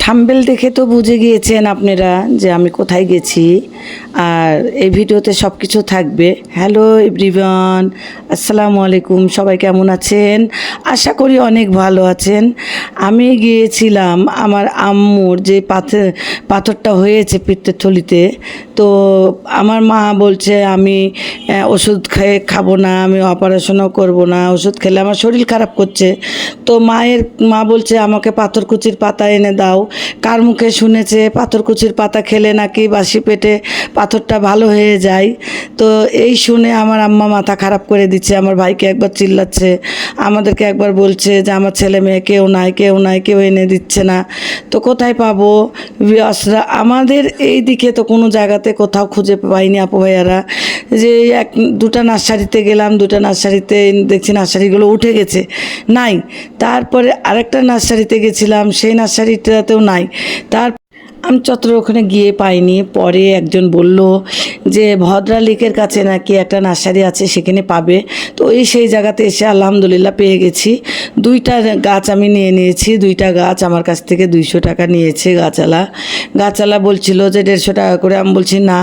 Thumbnail দেখে তো বুঝে গিয়েছেন আপনারা যে আমি কোথায় গেছি। আর এই ভিডিওতে সব কিছু থাকবে। হ্যালো এভরিওয়ান, আসসালামু আলাইকুম। সবাই কেমন আছেন? আশা করি অনেক ভালো আছেন। আমি গিয়েছিলাম আমার আম্মুর যে পাথরটা হয়েছে পিত্তের থলিতে। তো আমার মা বলছে আমি ওষুধ খাবো না, আমি অপারেশনও করব না, ওষুধ খেলে আমার শরীর খারাপ করছে। তো মা বলছে আমাকে পাথরকুচির পাতা এনে দাও। কার মুখে শুনেছে পাথরকুচির পাতা খেলে নাকি বাসি পেটে পাথরটা ভালো হয়ে যায়। তো এই শুনে আমার আম্মা মাথা খারাপ করে দিচ্ছে। আমার ভাইকে একবার চিল্লাচ্ছে, আমাদেরকে একবার বলছে যে আমার ছেলে মেয়ে কেউ নাই, কেউ এনে দিচ্ছে না। তো কোথায় পাবো? আমাদের এই দিকে তো কোনো জায়গাতে কোথাও খুঁজে পাইনি আপু ভাইয়ারা। যে দুটা নার্সারিতে গেলাম, দুটা নার্সারিতে দেখছি নার্সারিগুলো উঠে গেছে, নাই। তারপরে আরেকটা নার্সারিতে গেছিলাম, সেই নার্সারিটাতেও নাই। আমি চত্বরে ওখানে গিয়ে পাইনি। পরে একজন বলল যে ভদ্রা লেকের কাছে নাকি একটা নার্সারি আছে, সেখানে পাবে। তো সেই জায়গাতে এসে আলহামদুলিল্লাহ পেয়ে গেছি। দুইটা গাছ আমি নিয়েছি। দুইটা গাছ আমার কাছ থেকে 200 টাকা নিয়েছে গাছওয়ালা বলছিল যে 150 টাকা করে। আমি বলছি না,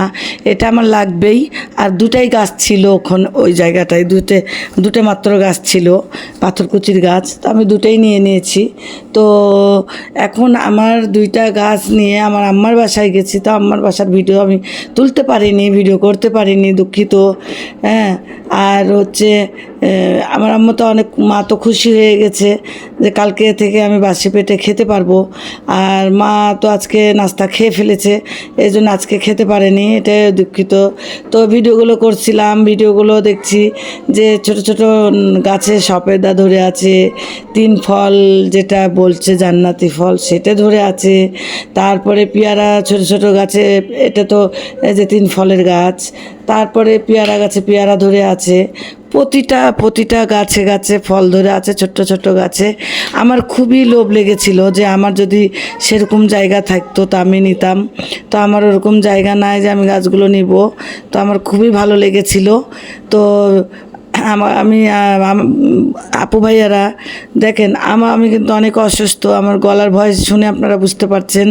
এটা আমার লাগবেই। আর দুটাই গাছ ছিল ওই জায়গাটায়, দুটো মাত্র গাছ ছিল, পাথরকুচির গাছ। তো আমি দুটাই নিয়েছি। তো এখন আমার দুইটা গাছ নিয়ে আমার আম্মার বাসায় গেছি। তো আম্মার বাসার ভিডিও আমি তুলতে পারিনি, ভিডিও করতে পারিনি, দুঃখিত। হ্যাঁ, আর আমার আম্মা তো মা তো খুশি হয়ে গেছে যে কালকে থেকে আমি বাসি পেটে খেতে পারবো। আর মা তো আজকে নাস্তা খেয়ে ফেলেছে, এই জন্য আজকে খেতে পারেনি, এটা দুঃখিত। তো ভিডিওগুলো করছিলাম, ভিডিওগুলো দেখছি যে ছোট ছোট গাছে সপেদা ধরে আছে, 3 ফল যেটা বলছে জান্নাতি ফল সেটা ধরে আছে। তারপরে পেয়ারা ছোট ছোট গাছে, এটা তো এই যে 3 ফলের গাছ। তারপরে পেয়ারা গাছে পেয়ারা ধরে আছে। প্রতিটা গাছে গাছে ফল ধরে আছে, ছোট্ট ছোট্ট গাছে। আমার খুবই লোভ লেগেছিল যে আমার যদি সেরকম জায়গা থাকতো তো আমি নিতাম। তো আমার ওরকম জায়গা নাই যে আমি গাছগুলো নিব। তো আমার খুবই ভালো লেগেছিল। তো আমি আপু ভাইয়ারা দেখেন, আমি কিন্তু অনেক অসুস্থ। আমার গলার ভয়েস শুনে আপনারা বুঝতে পারছেন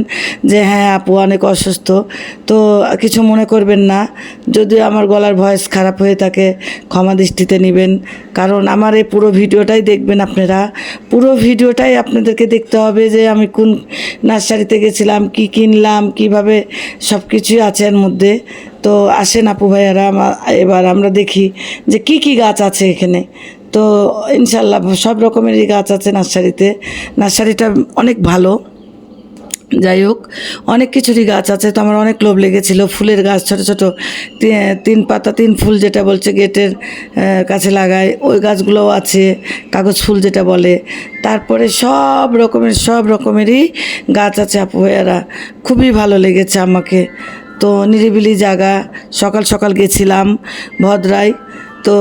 যে হ্যাঁ আপু অনেক অসুস্থ। তো কিছু মনে করবেন না, যদি আমার গলার ভয়েস খারাপ হয়ে থাকে ক্ষমা দৃষ্টিতে নেবেন। কারণ আমার এই পুরো ভিডিওটাই দেখবেন আপনারা, পুরো ভিডিওটাই আপনাদেরকে দেখতে হবে যে আমি কোন নার্সারিতে গেছিলাম, কি কিনলাম, কিভাবে, সব কিছুই আছে এর মধ্যে। তো আসেন আপু ভাইয়ারা, এবার আমরা দেখি যে কি গাছ আছে এখানে। তো ইনশাল্লাহ সব রকমেরই গাছ আছে নার্সারিটা অনেক ভালো। যাই হোক, অনেক কিছুরই গাছ আছে। তো আমার অনেক লোভ লেগেছিল ফুলের গাছ, ছোট ছোট 3 পাতা 3 ফুল যেটা বলছে গেটের কাছে লাগায়, ওই গাছগুলোও আছে, কাগজ ফুল যেটা বলে। তারপরে সব রকমেরই গাছ আছে আপু ভাইয়ারা। খুবই ভালো লেগেছে আমাকে। তো নিরিবিলি জায়গা, সকাল সকাল গেছিলাম ভদ্রায়। তো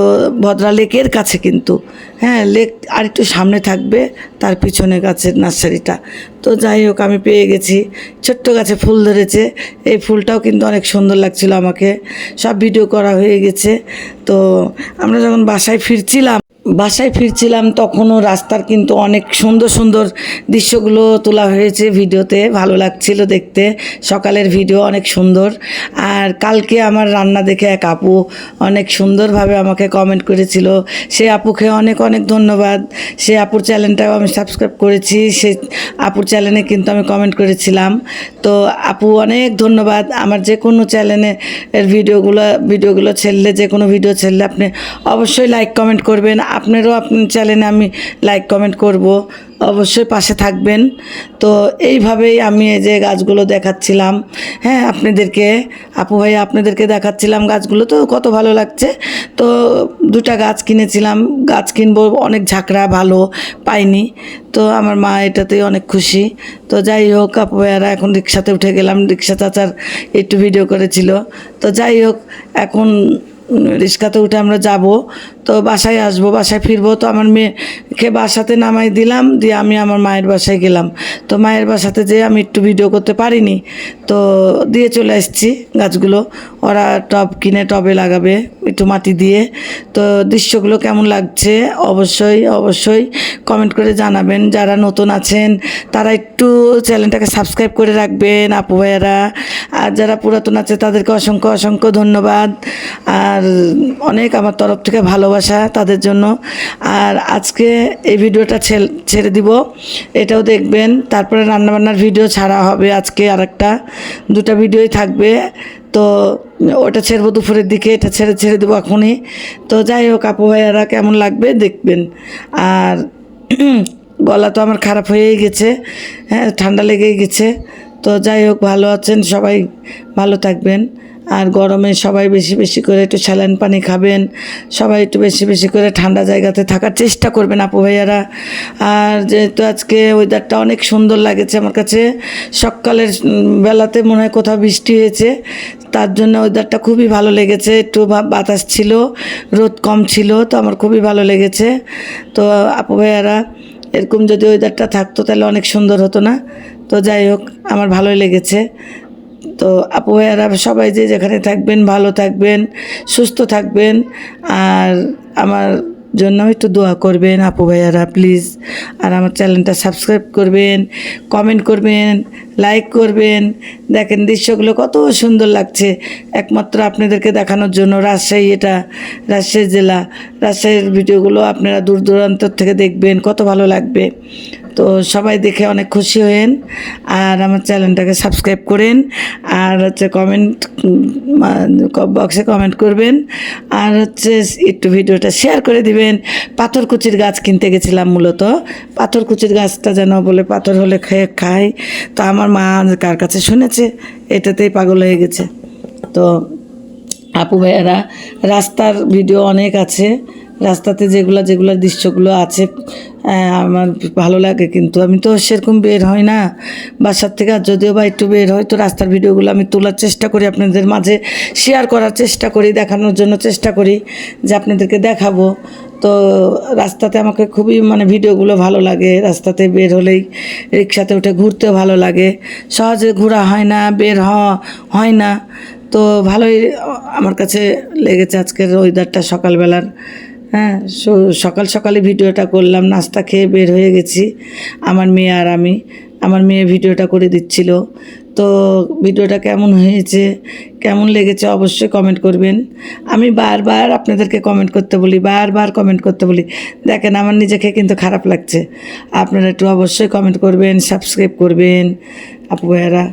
ভদ্রা লেকের কাছে কিন্তু, হ্যাঁ, লেক আর একটু সামনে থাকবে, তার পিছনে গাছের নার্সারিটা। তো যাই হোক আমি পেয়ে গেছি। ছোট্ট গাছে ফুল ধরেছে, এই ফুলটাও কিন্তু অনেক সুন্দর লাগছিল আমাকে। সব ভিডিও করা হয়ে গেছে। তো আমরা যখন বাসায় ফিরছিলাম তখনও রাস্তার কিন্তু অনেক সুন্দর দৃশ্যগুলো তোলা হয়েছে ভিডিওতে, ভালো লাগছিল দেখতে। সকালের ভিডিও অনেক সুন্দর। আর কালকে আমার রান্না দেখে এক আপু অনেক সুন্দরভাবে আমাকে কমেন্ট করেছিল। সে আপুকে অনেক ধন্যবাদ। সে আপুর চ্যানেলটাও আমি সাবস্ক্রাইব করেছি, সে আপুর চ্যানেলে কিন্তু আমি কমেন্ট করেছিলাম। তো আপু অনেক ধন্যবাদ। আমার যে কোনো চ্যানেলের ভিডিওগুলো ছেড়লে, যে কোনো ভিডিও ছেড়লে আপনি অবশ্যই লাইক কমেন্ট করবেন। আপনার চ্যানেলে আমি লাইক কমেন্ট করব, অবশ্যই পাশে থাকবেন। তো এইভাবেই আমি এই যে গাছগুলো দেখাচ্ছিলাম, হ্যাঁ আপনাদেরকে, আপু ভাই আপনাদেরকে দেখাচ্ছিলাম গাছগুলো। তো কত ভালো লাগছে। তো 2টা গাছ কিনেছিলাম, গাছ কিনবো, অনেক ঝাঁকড়া ভালো পাইনি। তো আমার মা এটাতেই অনেক খুশি। তো যাই হোক আপু ভাইয়ারা, এখন রিক্সাতে উঠে গেলাম, রিক্সা চাচার একটু ভিডিও করেছিল। তো যাই হোক, এখন রিক্সাতে উঠে আমরা যাব, তো বাসায় আসবো, বাসায় ফিরবো। তো আমার মেয়েকে বাসাতে নামাই দিলাম, দিয়ে আমি আমার মায়ের বাসায় গেলাম। তো মায়ের বাসাতে যেয়ে আমি একটু ভিডিও করতে পারিনি, তো দিয়ে চলে আসছি গাছগুলো। ওরা টব কিনে টবে লাগাবে একটু মাটি দিয়ে। তো দৃশ্যগুলো কেমন লাগছে অবশ্যই অবশ্যই কমেন্ট করে জানাবেন। যারা নতুন আছেন তারা একটু চ্যানেলটাকে সাবস্ক্রাইব করে রাখবেন আপু ভাইয়ারা, আর যারা পুরাতন আছে তাদেরকে অসংখ্য অসংখ্য ধন্যবাদ, আর অনেক আমার তরফ থেকে ভালোবাসা তাদের জন্য। আর আজকে এই ভিডিওটা ছেড়ে দিব, এটাও দেখবেন। তারপরে রান্নাবান্নার ভিডিও ছাড়া হবে আজকে, আর একটা দুটা ভিডিওই থাকবে। তো ওটা ছেড়বো দুপুরের দিকে, এটা ছেড়ে দেবো এখনই। তো যাই হোক আপু ভাইয়ারা, কেমন লাগবে দেখবেন। আর গলা তো আমার খারাপ হয়েই গেছে, হ্যাঁ ঠান্ডা লেগেই গেছে। তো যাই হোক, ভালো আছেন সবাই, ভালো থাকবেন। আর গরমে সবাই বেশি বেশি করে একটু স্যালাইন পানি খাবেন, সবাই একটু বেশি বেশি করে ঠান্ডা জায়গাতে থাকার চেষ্টা করবেন আপু ভাইয়ারা। আর যেহেতু আজকে ওয়েদারটা অনেক সুন্দর লাগেছে আমার কাছে, সকালের বেলাতে মনে হয় কোথাও বৃষ্টি হয়েছে, তার জন্য ওয়েদারটা খুবই ভালো লেগেছে। একটু বাতাস ছিল, রোদ কম ছিল, তো আমার খুবই ভালো লেগেছে। তো আপু ভাইয়ারা, এরকম যদি ওয়েদারটা থাকতো তাহলে অনেক সুন্দর হতো না? তো যাই হোক, আমার ভালোই লেগেছে। তো আপু ভাইয়ারা সবাই যে যেখানে থাকবেন ভালো থাকবেন, সুস্থ থাকবেন, আর আমার জন্য একটু দোয়া করবেন আপু ভাইয়ারা প্লিজ। আর আমার চ্যানেলটা সাবস্ক্রাইব করবেন, কমেন্ট করবেন, লাইক করবেন। দেখেন দৃশ্যগুলো কত সুন্দর লাগছে, একমাত্র আপনাদেরকে দেখানোর জন্য। রাজশাহী, এটা রাজশাহী জেলা, রাজশাহীর ভিডিওগুলো আপনারা দূর দূরান্ত থেকে দেখবেন, কত ভালো লাগবে। তো সবাই দেখে অনেক খুশি হয়েন, আর আমার চ্যানেলটাকে সাবস্ক্রাইব করেন, আর হচ্ছে কমেন্ট বক্সে কমেন্ট করবেন, আর হচ্ছে একটু ভিডিওটা শেয়ার করে দিবেন। পাথরকুচির গাছ কিনতে গেছিলাম, মূলত পাথরকুচির গাছটা যেন বলে পাথর হলে খেয়ে খাই। তো আমার মা কার কাছে শুনেছে, এটাতেই পাগল হয়ে গেছে। তো আপু ভাইয়ারা, রাস্তার ভিডিও অনেক আছে, রাস্তাতে যেগুলো দৃশ্যগুলো আছে আমার ভালো লাগে, কিন্তু আমি তো সেরকম বের হই না বাসার থেকে। আর যদিও বা একটু বের হয়, তো রাস্তার ভিডিওগুলো আমি তোলার চেষ্টা করি, আপনাদের মাঝে শেয়ার করার চেষ্টা করি, দেখানোর জন্য চেষ্টা করি যে আপনাদেরকে দেখাবো। তো রাস্তাতে আমাকে খুবই ভিডিওগুলো ভালো লাগে। রাস্তাতে বের হলেই রিক্সাতে উঠে ঘুরতেও ভালো লাগে, সহজে ঘোরা হয় না, বের হয় না। তো ভালোই আমার কাছে লেগেছে আজকের ওয়েদারটা সকালবেলার। হ্যাঁ, সকালে ভিডিওটা করলাম, নাস্তা খেয়ে বের হয়ে গেছি আমার মেয়ে আর আমি। আমার মেয়ে ভিডিওটা করে দিচ্ছিল। তো ভিডিওটা কেমন হয়েছে, কেমন লেগেছে অবশ্যই কমেন্ট করবেন। আমি বারবার আপনাদেরকে কমেন্ট করতে বলি, বারবার কমেন্ট করতে বলি। দেখেন আমার নিজেকে কিন্তু খারাপ লাগছে। আপনারা একটু অবশ্যই কমেন্ট করবেন, সাবস্ক্রাইব করবেন আপু ভাইয়ারা।